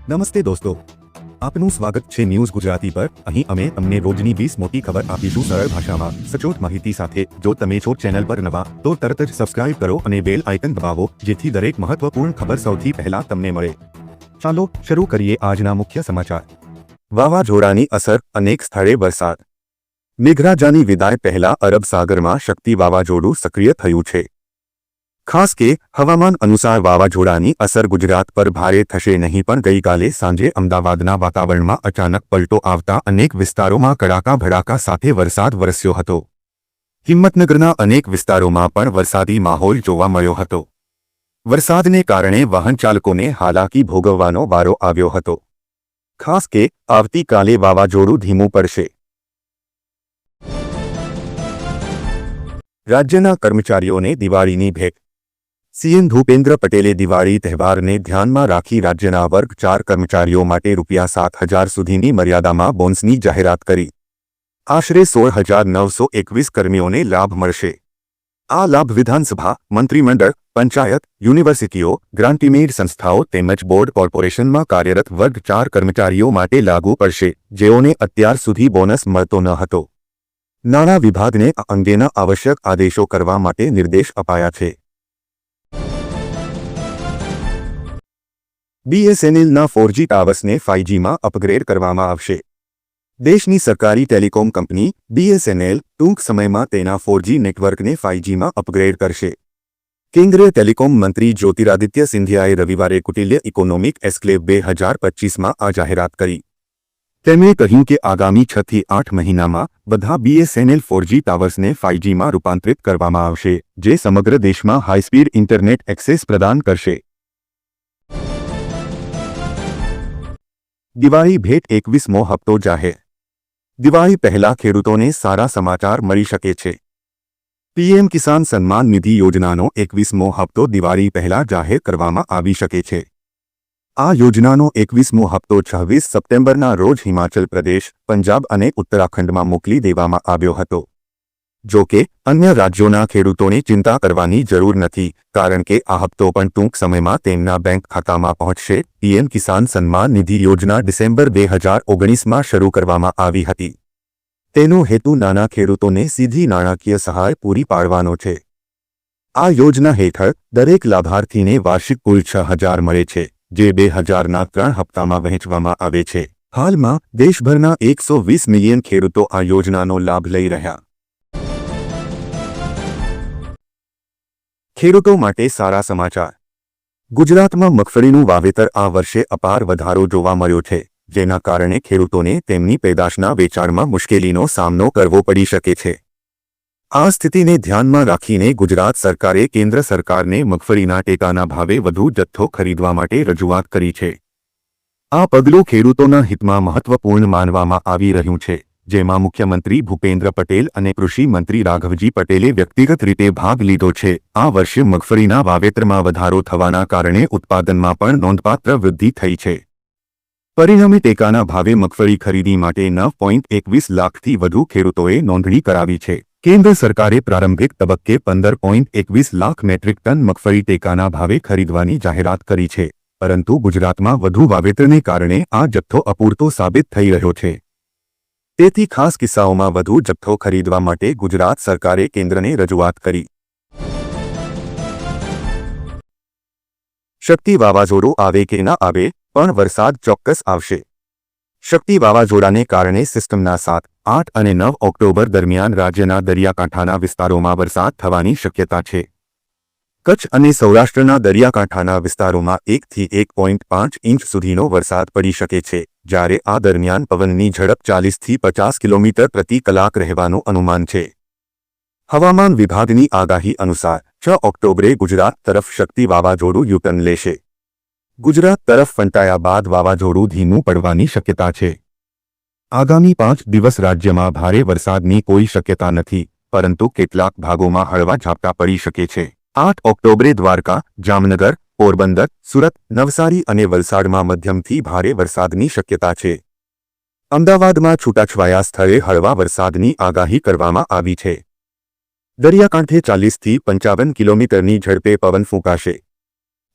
નમસ્તે દોસ્તો, આપનું સ્વાગત છે ન્યૂઝ ગુજરાતી પર। અહીં અમે તમને રોજની 20 મોટી ખબર આપીશું સરળ ભાષામાં સચોટ માહિતી સાથે। જો તમે છો ચેનલ પર નવા તો તરત જ સબસ્ક્રાઇબ કરો અને બેલ આઇકન દબાવો જેથી દરેક મહત્વપૂર્ણ ખબર સૌથી પહેલા તમને મળે। ચાલો શરૂ કરીએ આજના મુખ્ય સમાચાર। વાવાઝોડાની અસર, અનેક સ્થળે વરસાદ। મેઘરાજાની વિદાય પહેલા અરબ સાગરમાં શક્તિ વાવાઝોડું સક્રિય થયું છે। ખાસ કે હવામાન અનુસાર વાવાઝોડાની અસર ગુજરાત પર ભારે થશે નહીં, પણ ગઈકાલે સાંજે અમદાવાદના વાતાવરણમાં અચાનક પલટો આવતા અનેક વિસ્તારોમાં કડાકા ભડાકા સાથે વરસાદ વરસ્યો હતો। હિંમતનગરના અનેક વિસ્તારોમાં પણ વરસાદી માહોલ જોવા મળ્યો હતો। વરસાદને કારણે વાહન ચાલકોને હાલાકી ભોગવવાનો વારો આવ્યો હતો। ખાસ કે આવતીકાલે વાવાઝોડું ધીમું પડશે। રાજ્યના કર્મચારીઓને દિવાળીની ભેટ। સીએમ ભૂપેન્દ્ર પટેલે દિવાળી તહેવારને ધ્યાનમાં રાખી રાજ્યના વર્ગ 4 કર્મચારીઓ માટે ₹7,000 સુધીની મર્યાદામાં બોનસની જાહેરાત કરી। આશરે 16,921 કર્મીઓને લાભ મળશે। આ લાભ વિધાનસભા, મંત્રીમંડળ, પંચાયત, યુનિવર્સિટીઓ, ગ્રાન્ટીમેડ સંસ્થાઓ તેમજ બોર્ડ કોર્પોરેશનમાં કાર્યરત વર્ગ 4 કર્મચારીઓ માટે લાગુ પડશે, જેઓને અત્યાર સુધી બોનસ મળતો ન હતો। નાણાં વિભાગને આ અંગેના આવશ્યક આદેશો કરવા માટે નિર્દેશ અપાયા છે। બીએસએનએલના 4G ટાવર્સને 5Gમાં અપગ્રેડ કરવામાં આવશે। દેશની સરકારી ટેલિકોમ કંપની બીએસએનએલ ટૂંક સમયમાં તેના 4G નેટવર્કને 5Gમાં અપગ્રેડ કરશે। કેન્દ્રીય ટેલિકોમ મંત્રી જ્યોતિરાદિત્ય સિંધિયાએ રવિવારે કુટિલ્ય ઇકોનોમિક એસ્ક્લેવ 2025માં આ જાહેરાત કરી। તેમણે કહ્યું કે આગામી 6 થી 8 મહિનામાં બધા બીએસએનએલ 4G ટાવર્સને 5Gમાં રૂપાંતરિત કરવામાં આવશે, જે સમગ્ર દેશમાં હાઈસ્પીડ ઇન્ટરનેટ એક્સેસ પ્રદાન કરશે। દિવાળી ભેટ 21મો હપ્તો જાહેર। દિવાળી પહેલા ખેડૂતોને સારા સમાચાર મળી શકે છે। પીએમ કિસાન સન્માન નિધિ યોજનાનો 21મો હપ્તો દિવાળી પહેલા જાહેર કરવામાં આવી શકે છે। આ યોજનાનો 21મો હપ્તો 26 સપ્ટેમ્બરના રોજ હિમાચલ પ્રદેશ, પંજાબ અને ઉત્તરાખંડમાં મોકલી દેવામાં આવ્યો હતો। જો કે અન્ય રાજ્યોના ખેડૂતોને ચિંતા કરવાની જરૂર નથી, કારણ કે આ હપ્તો પણ ટૂંક સમયમાં તેમના બેંક ખાતામાં પહોંચશે। પીએમ કિસાન સન્માન નિધિ યોજના ડિસેમ્બર 2019માં શરૂ કરવામાં આવી હતી। તેનો હેતુ નાના ખેડૂતોને સીધી નાણાકીય સહાય પૂરી પાડવાનો છે। આ યોજના હેઠળ દરેક લાભાર્થીને વાર્ષિક કુલ 6,000 મળે છે, જે 2000ના 3 હપ્તામાં વહેંચવામાં આવે છે। હાલમાં દેશભરના 120 મિલિયન ખેડૂતો આ યોજનાનો લાભ લઈ રહ્યા। ખેડૂતો માટે સારા સમાચાર। ગુજરાતમાં મગફળીનું વાવેતર આ વર્ષે અપાર વધારો જોવા મળ્યો છે, જેના કારણે ખેડૂતોને તેમની પેદાશના વેચાણમાં મુશ્કેલીનો સામનો કરવો પડી શકે છે। આ સ્થિતિને ધ્યાનમાં રાખીને ગુજરાત સરકારે કેન્દ્ર સરકારને મગફળીના ટેકાના ભાવે વધુ જથ્થો ખરીદવા માટે રજૂઆત કરી છે। આ પગલું ખેડૂતોના હિતમાં મહત્વપૂર્ણ માનવામાં આવી રહ્યું છે, જેમાં મુખ્યમંત્રી ભૂપેન્દ્ર પટેલ અને કૃષિ મંત્રી રાઘવજી પટેલે વ્યક્તિગત રીતે ભાગ લીધો છે। આ વર્ષે મગફળીના વાવેતરમાં વધારો થવાના કારણે ઉત્પાદનમાં પણ નોંધપાત્ર વૃદ્ધિ થઈ છે। પરિણામે ટેકાના ભાવે મગફળી ખરીદી માટે 9.21 લાખથી વધુ ખેડૂતોએ નોંધણી કરાવી છે। કેન્દ્ર સરકારે પ્રારંભિક તબક્કે 15.21 લાખ મેટ્રિક ટન મગફળી ટેકાના ભાવે ખરીદવાની જાહેરાત કરી છે, પરંતુ ગુજરાતમાં વધુ વાવેતરને કારણે આ જથ્થો અપૂરતો સાબિત થઈ રહ્યો છે। તેથી ખાસ કિસ્સાઓમાં વધુ જથ્થો ખરીદવા માટે ગુજરાત સરકારે કેન્દ્રને રજૂઆત કરી। શક્તિ વાવાઝોડું આવે કે ન આવે, પણ વરસાદ ચોક્કસ આવશે। શક્તિ વાવાઝોડાને કારણે સિસ્ટમના 7, 8 અને 9 ઓક્ટોબર દરમિયાન રાજ્યના દરિયાકાંઠાના વિસ્તારોમાં વરસાદ થવાની શક્યતા છે। કચ્છ અને સૌરાષ્ટ્રના દરિયાકાંઠાના વિસ્તારોમાં 1 થી 1.5 ઇંચ સુધીનો વરસાદ પડી શકે છે, જ્યારે આ દરમિયાન પવનની ઝડપ 40 થી 50 કિલોમીટર પ્રતિ કલાક રહેવાનું અનુમાન છે। હવામાન વિભાગની આગાહી અનુસાર 6 ઓક્ટોબરે ગુજરાત તરફ શક્તિ વાવાઝોડું યુટર્ન લેશે। ગુજરાત તરફ ફંટાયા બાદ વાવાઝોડું ધીમું પડવાની શક્યતા છે। આગામી 5 દિવસ રાજ્યમાં ભારે વરસાદની કોઈ શક્યતા નથી, પરંતુ કેટલાક ભાગોમાં હળવા ઝાપટા પડી શકે છે। 8 ઓક્ટોબરે દ્વારકા, જામનગર, પોરબંદર, સુરત, નવસારી અને વલસાડમાં મધ્યમથી ભારે વરસાદની શક્યતા છે। અમદાવાદમાં છૂટાછવાયા સ્થળે હળવા વરસાદની આગાહી કરવામાં આવી છે। દરિયાકાંઠે 40 થી 55 કિલોમીટરની ઝડપે પવન ફૂંકાશે।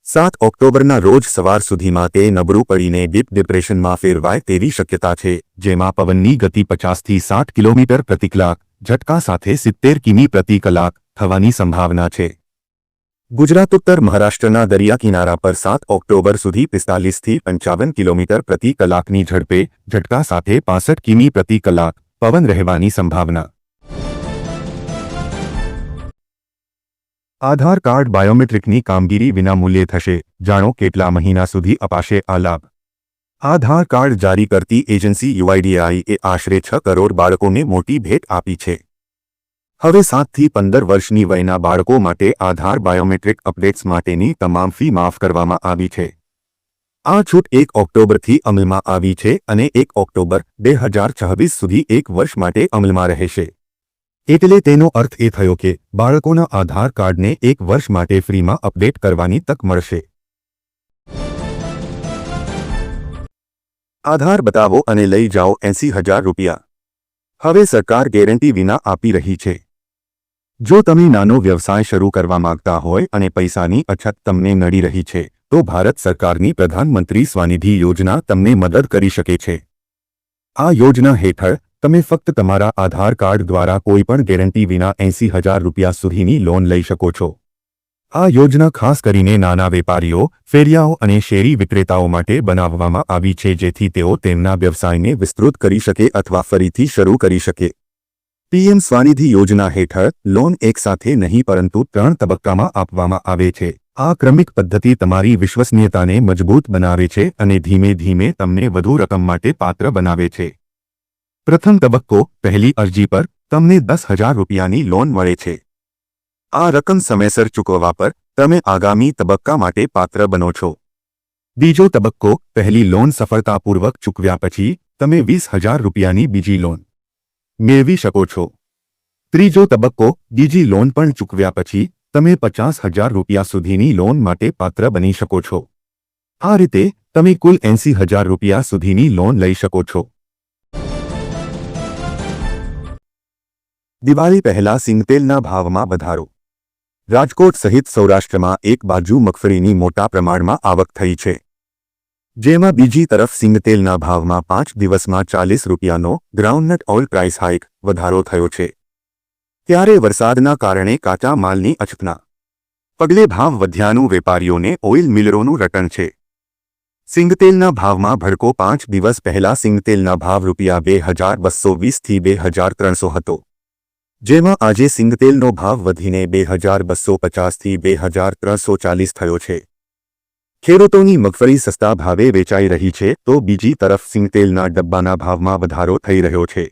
7 ઓક્ટોબરના રોજ સવાર સુધીમાં તે નબળું પડીને ડીપ ડિપ્રેશનમાં ફેરવાય તેવી શક્યતા છે, જેમાં પવનની ગતિ 50થી 60 કિલોમીટર પ્રતિ કલાક, ઝટકા સાથે 70 કિમી પ્રતિ કલાક થવાની સંભાવના છે. ગુજરાત ઉત્તર મહારાષ્ટ્રના દરિયા કિનારા પર 7 ઓક્ટોબર સુધી 45થી 55 કિલોમીટર પ્રતિ કલાકની ઝડપે ઝટકા સાથે 65 કિમી પ્રતિ કલાક પવન રહેવાની સંભાવના. આધાર કાર્ડ બાયોમેટ્રિકની કામગીરી વિનામૂલ્યે થશે. જાણો કેટલા મહિના સુધી અપાશે આ લાભ. આધાર કાર્ડ જારી કરતી એજન્સી યુઆઈડીએઆઈએ આશરે 6 કરોડ બાળકોને મોટી ભેટ આપી છે. હવે 7થી 15 વર્ષની વયના બાળકો માટે આધાર બાયોમેટ્રિક અપડેટ્સ માટેની તમામ ફી માફ કરવામાં આવી છે. આ છૂટ 1 ઓક્ટોબરથી અમલમાં આવી છે અને 1 ઓક્ટોબર 2026 સુધી 1 વર્ષ માટે અમલમાં રહેશે. એટલે તેનો અર્થ એ થયો કે બાળકોના આધાર કાર્ડને 1 વર્ષ માટે ફ્રીમાં અપડેટ કરવાની તક મળશે. આધાર બતાવો અને લઈ જાઓ 80,000 રૂપિયા. હવે સરકાર ગેરંટી વિના આપી રહી છે. જો તમે નાનો વ્યવસાય શરૂ કરવા માંગતા હોય અને પૈસાની અછત તમને નડી રહી છે, તો ભારત સરકારની પ્રધાનમંત્રી સ્વનિધિ યોજના તમને મદદ કરી શકે છે. આ યોજના હેઠળ તમે ફક્ત તમારા આધાર કાર્ડ દ્વારા કોઈપણ ગેરંટી વિના 80,000 રૂપિયા સુધીની લોન લઈ શકો છો. આ યોજના ખાસ કરીને નાના વેપારીઓ, ફેરિયાઓ અને શેરી વિક્રેતાઓ માટે બનાવવામાં આવી છે, જેથી તેઓ તેમના વ્યવસાયને વિસ્તૃત કરી શકે અથવા ફરીથી શરૂ કરી શકે. પીએમ સ્વનિધિ યોજના હેઠળ લોન એકસાથે નહીં પરંતુ 3 તબક્કામાં આપવામાં આવે છે. આ ક્રમિક પદ્ધતિ તમારી વિશ્વસનીયતાને મજબૂત બનાવે છે અને ધીમે ધીમે તમને વધુ રકમ માટે પાત્ર બનાવે છે. પ્રથમ તબક્કો, પહેલી અરજી પર તમને 10,000 રૂપિયાની લોન મળે છે. આ રકમ સમયસર ચૂકવવા પર તમે આગામી તબક્કા માટે પાત્ર બનો છો. બીજો તબક્કો, પહેલી લોન સફળતાપૂર્વક ચૂકવ્યા પછી તમે 20,000 રૂપિયાની બીજી લોન મેળવી શકો છો. ત્રીજો તબક્કો, બીજી લોન પણ ચૂકવ્યા પછી તમે 50,000 રૂપિયા સુધીની લોન માટે પાત્ર બની શકો છો. આ રીતે તમે કુલ 80,000 રૂપિયા સુધીની લોન લઈ શકો છો. દિવાળી પહેલા સિંગતેલના ભાવમાં વધારો. રાજકોટ સહિત સૌરાષ્ટ્રમાં એક બાજુ મગફળીની મોટા પ્રમાણમાં આવક થઈ છે, જેમાં બીજી તરફ સિંગતેલના ભાવમાં 5 દિવસમાં 40 રૂપિયાનો ગ્રાઉન્ડનટ ઓઇલ પ્રાઇસ હાઇક વધારો થયો છે. ત્યારે વરસાદના કારણે કાચા માલની અછતના પગલે ભાવ વધ્યાનું વેપારીઓને ઓઇલ મિલરોનું રટણ છે. સિંગતેલના ભાવમાં ભડકો. 5 દિવસ પહેલા સિંગતેલના ભાવ ₹2,220થી 2,300 હતો, જેમાં આજે સિંગતેલનો ભાવ વધીને 2,250થી 2,340 થયો છે. ખેડૂતોની મગફળી સસ્તા ભાવે વેચાઈ રહી છે, તો બીજી તરફ સિંગતેલના ડબ્બાના ભાવમાં વધારો થઈ રહ્યો છે.